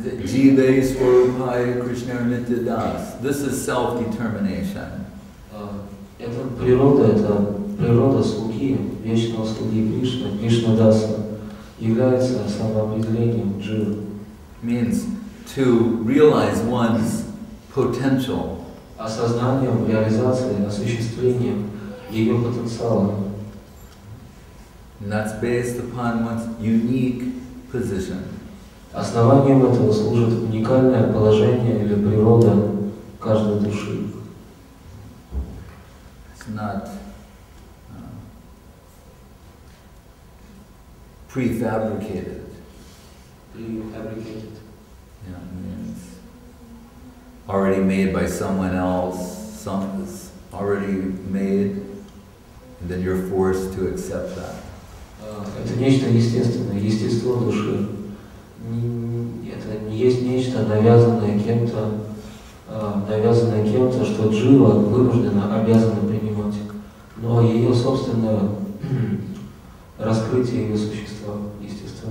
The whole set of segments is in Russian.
Jive Swarupaya Krishna Nityadas. This is self-determination. Это природа слуги, вечного слуги Кришны, Кришна-даса, является самоопределением дживы. Means to realize one's potential. Осознанием, реализацией, осуществлением ее потенциала. And that's based upon one's unique position. Основанием этого служит уникальное положение или природа каждой души. It's not prefabricated. Prefabricated. Yeah, means already made by someone else, something is already made, and then you're forced to accept that. Это нечто естественное, естество души. Это не есть нечто навязанное кем-то, что джива вынуждена, обязана принимать, но ее собственное раскрытие ее существа, естества.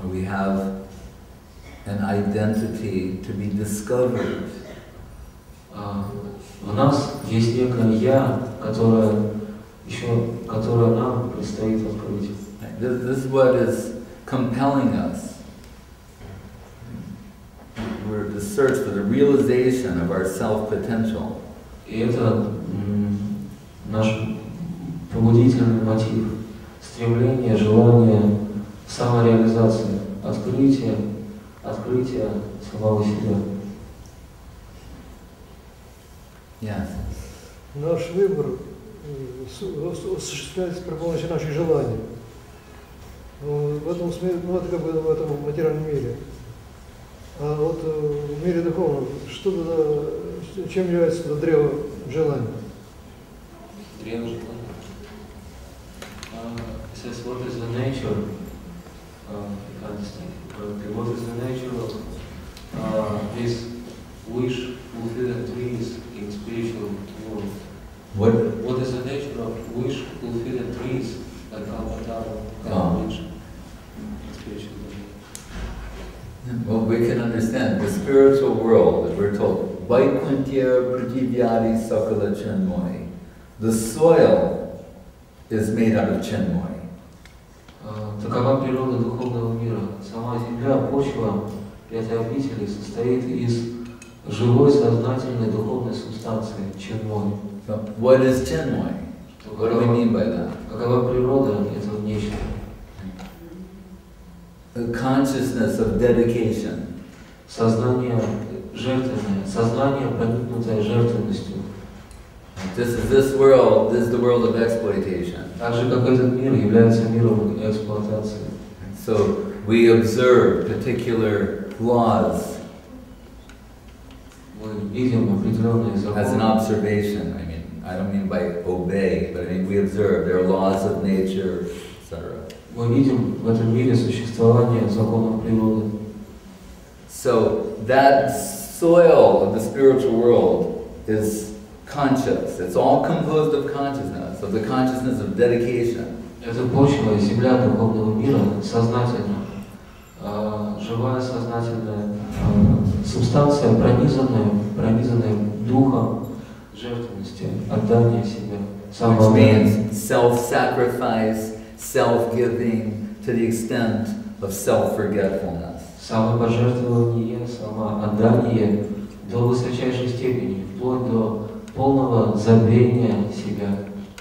We have an identity to be discovered. У нас есть некое я, которое нам предстоит открыть. This is what is compelling us. We're the search for the realization of our self-potential. И это наш побудительный мотив, стремление, желание самореализации, открытие самого себя. Yes. Наш выбор осуществляется при помощи наших желаний. В этом смысле, это как бы в этом материальном мире. А вот в мире духовном, чем является это древо желания? Древо желания. It says, what is the nature? I can't understand correctly. What is the nature of this wish fulfilled dreams in spiritual world? What is the nature of wish fulfilled dreams like Kalpatara, wish in spiritual world? Well, we can understand the spiritual world that we're told, Vaikuntya Prativyadi Sakala Chinmoy. The soil is made out of Chinmoy. Такова природа духовного мира. Сама земля, почва этой обители состоит из живой, сознательной духовной субстанции, Chinmoy. So, what is Chinmoy? What do we mean by that? Какова природа этого нечто? The consciousness of dedication. Сознание жертвенное, сознание, проникнутое жертвенностью. This world is the world of exploitation. Так же, как этот мир является миром эксплуатации. So we observe particular laws. Мы видим определенные законы. As an observation, I don't mean by obey, but we observe. There are laws of nature, etc. Мы видим в этом мире существование законов природы. So that soil of the spiritual world is conscious. It's all composed of consciousness, of the consciousness of dedication. Это почва, земля духовного мира, сознательная, живая сознательная субстанция, пронизанная духом жертвенности, отдания себя. Which means self-sacrifice, self-giving to the extent of self-forgetfulness. Самопожертвование, самоотдание до высочайшей степени, вплоть до полного забвения себя.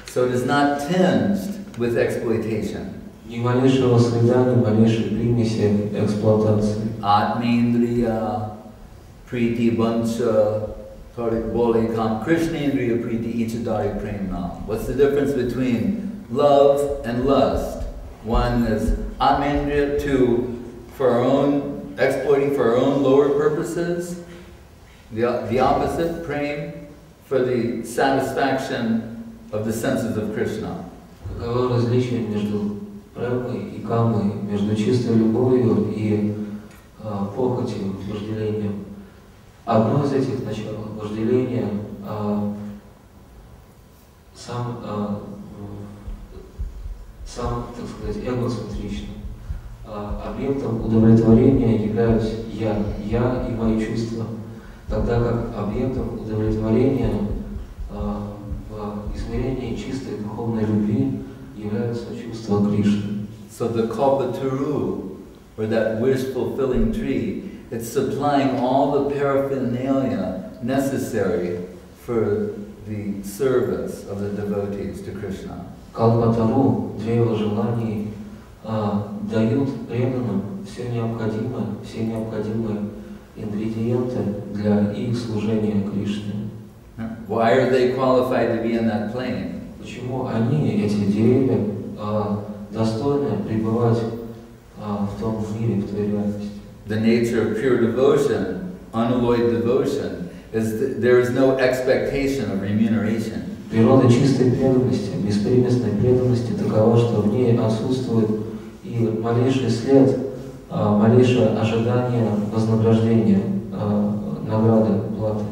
So it is not tinged with exploitation. Ни малейшего следа, ни малейшей примеси эксплуатации. Atmendriya, priti vancha, bole kam, krishnendriya priti ichadari prem nam. What's the difference between love and lust? One is atmendriya, for our own, exploiting for our own lower purposes. The opposite, prem, for the satisfaction of the senses of Krishna. Каково различие между премой и камой, между чистой любовью и похотью, вожделением? Одно из этих начал сам, так сказать, эгоцентричным. Объектом удовлетворения являюсь я и мои чувства, тогда как объектом удовлетворения в измерении чистой духовной любви являются чувства Кришны. So the kalpataru, or that wish-fulfilling tree, it's supplying all the paraphernalia necessary for the service of the devotees to Krishna. Калпатару, древо желаний, дают преданным все необходимые ингредиенты для их служения Кришне. Why are they qualified to be in that plane? Почему они, эти деревья, достойны пребывать в том мире, в той реальности? The nature of pure devotion, unalloyed devotion, is that there is no expectation of remuneration. Природа чистой преданности, беспримесной преданности такова, что в ней отсутствует и малейший след, малейшее ожидание вознаграждения, награды, платы.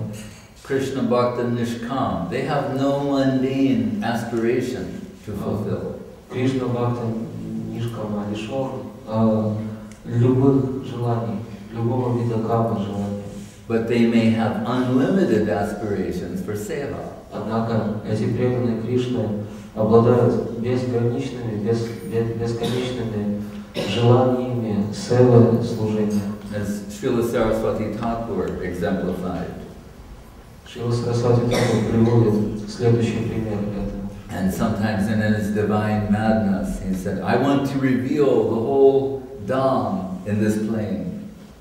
Krishna Bhakta Nishkam, they have no mundane aspiration to fulfill. Кришна Бхакта Нишкама лишен любых желаний, любого вида кама желаний. But they may have unlimited aspirations for seva. Однако эти преданные Кришны обладают безграничными, бесконечными желаниями севы служения. As Srila Saraswati Thakur exemplified. Шрила Сарасвати Тхакур приводит следующий пример этого. And sometimes in his divine madness, he said, I want to reveal the whole Dham in this plane.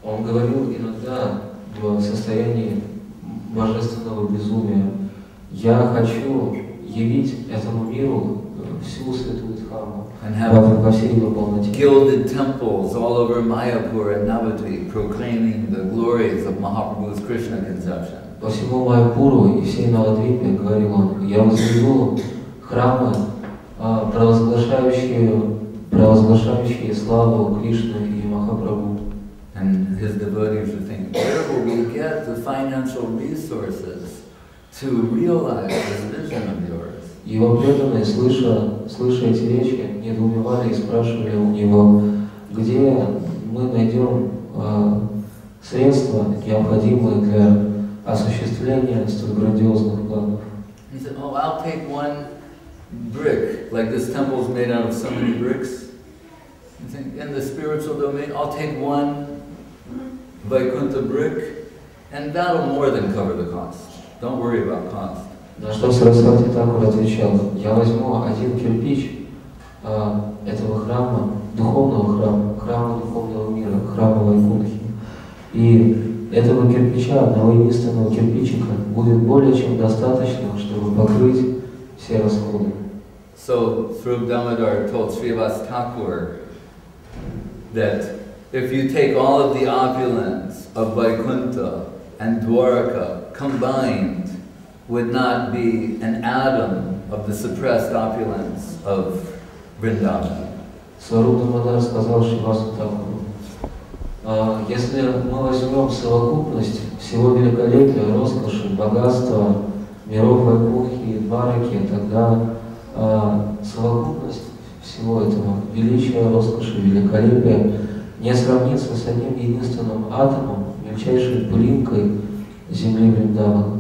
Он говорил иногда в состоянии божественного безумия, я хочу явить этому миру всю святую Дхамму во всей ее полноте. Gilded temples all over Mayapur and Navadvip proclaiming the glories of Mahaprabhu's Krishna conception. По всему Майяпуру и всей Навадвипе, говорил он, я возведу храмы, провозглашающие славу Кришны и Махапрабху. And his devotees would think, where will we get the financial resources to realize this vision of yours? Его преданные, слыша эти речи, недоумевали и спрашивали у него, где мы найдем средства, необходимые для осуществления столь грандиозных планов. He said, oh, I'll take one brick, like this temple is made out of so many bricks. In the spiritual domain, I'll take one Vaikuntha brick, and that'll more than cover the cost. Don't worry about cost. На что Сарасвати Тхакур отвечал, я возьму один кирпич этого храма, духовного храма духовного мира, храма Вайкунтхи, и этого кирпича, одного единственного кирпичика, будет более чем достаточно, чтобы покрыть все расходы. So, Swarup Damodar told Srivas Thakur that if you take all of the opulence of Vaikuntha and Dwaraka combined, would not be an atom of the suppressed opulence of Vrindavan. Сваруп Дамодар сказал Шривасу Тхакуру, если мы возьмем совокупность всего великолепия, роскоши, богатства, миров Вайкунтхи и Двараки, тогда совокупность всего этого величия, роскоши, великолепия не сравнится с одним единственным атомом, мельчайшей пылинкой земли Вриндавана.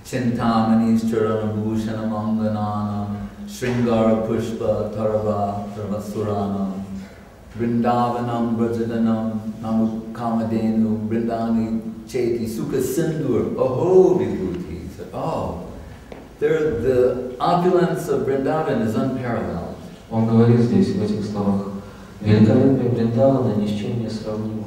Chintamani's charanabhushanam angananam Shringara pushpa tarava sarvasuranam Vrindavanam brajadanam namukamadenu Vrindani cheti sukha sindur aho vibhuti. Oh, the opulence of Vrindavan is unparalleled. Он говорит здесь, в этих словах, великолепие Вриндавана ни с чем не сравнимо.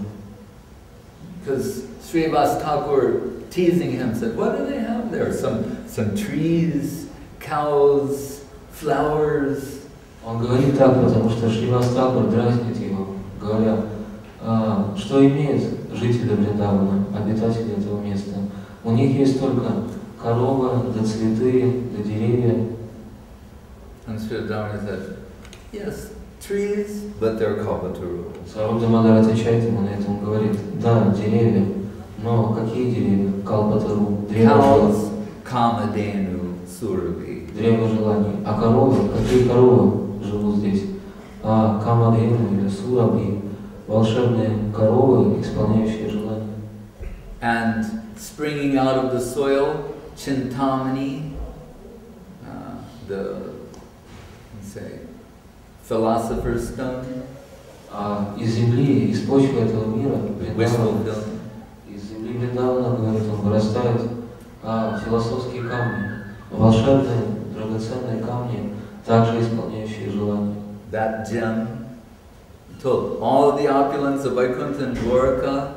Because Srivas Thakur teasing him said, what do they have there? Some trees, cows, flowers. Он говорит так, потому что Шривас Тхакур дразнит его, говоря, что имеют жители Вриндавана, обитатели этого места. У них есть только коровы, да цветы, да деревья. And Sri Damodar said, yes, trees, but they're kalpataru. Сваруп Дамодар отвечает ему на это, он говорит, да, деревья, но какие деревья? Калпатару, древо Kamadenu Surabhi. желаний. А коровы? Какие коровы живут здесь? камадхену или сурабхи, волшебные коровы, исполняющие желания. And springing out of the soil, Chintamani, the, let's say, philosopher's stone. Из земли, из почвы этого мира, Высвобожден. из земли недавно, говорит он, вырастают философские камни, волшебные, драгоценные камни, также исполняющие желания. That gem, told all of the opulence of Vaikuntha and Dwarka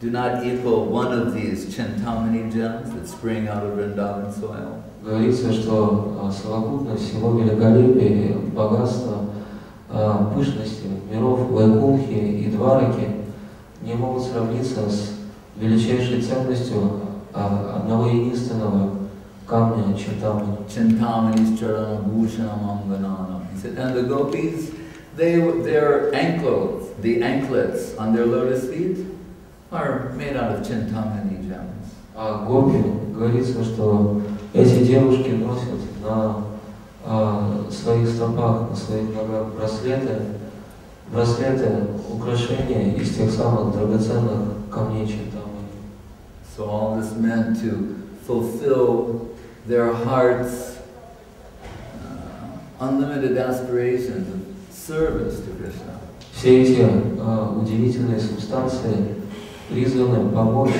do not equal one of these Chintamani gems that spring out of Vrindavan soil. Говорится, что совокупность всего великолепия, богатства, пышности миров Вайкунхи и Двараки не могут сравниться с величайшей ценностью одного единственного камня Чинтамани. Chintamani's charana bhushanam angananam. He said, and the gopis, their anklets, the anklets on their lotus feet are made out of Chintamani gems. А гопи, говорится, что эти девушки носят на своих стопах, на своих ногах браслеты, украшения из тех самых драгоценных камней Чинтамани. So all this meant to fulfill their hearts' unlimited aspirations of service to Krishna. Все эти удивительные субстанции призваны помочь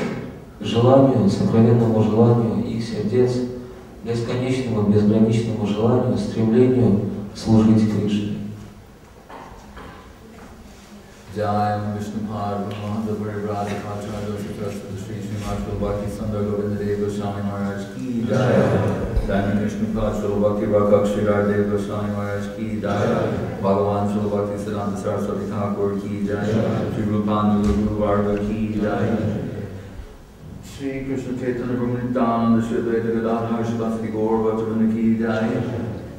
желанию, сокровенному желанию их сердец, бесконечному, безграничному желанию, стремлению служить Кришне. Jaya Vishnu Mahanta Parivrata Kacharya Saraswati Shri Srimad Bhakti Sundar Govinda Deva Goswami Maharaj Ki Jaya. Jaya Vishnu Kacharya Bhakti Rakshak Deva Goswami Maharaj Ki Jaya. Bhagavan Srila Bhakti Siddhanta Saraswati Thakur Ki Jaya. Shri Rupananda Guru Varga Ki Jaya. Shri Krishna Chaitanya Prabhu Nityananda Shri Advaita Gadadhar Shivasati Gaur Bhaktavrinda Ki Jaya.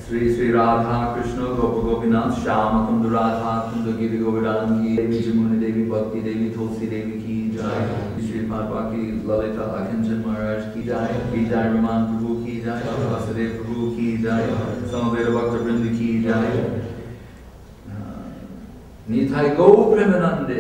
Sri Sri Radha Krishna Gopa Gopinath Shama Kundu Radha Kundu Giri Govardhan Ki Devi Jamuna Devi Bhakti Devi Tulsi Devi Ki Jai. Sri Padvaki Lalita Akinchan Maharaj Ki Jai. Ki Jai Raman Prabhu Ki Jai. Vasadeva Prabhu Ki Jai. Samaveda Bhakta Vrinda Ki Jai. Nitai Go Premanande.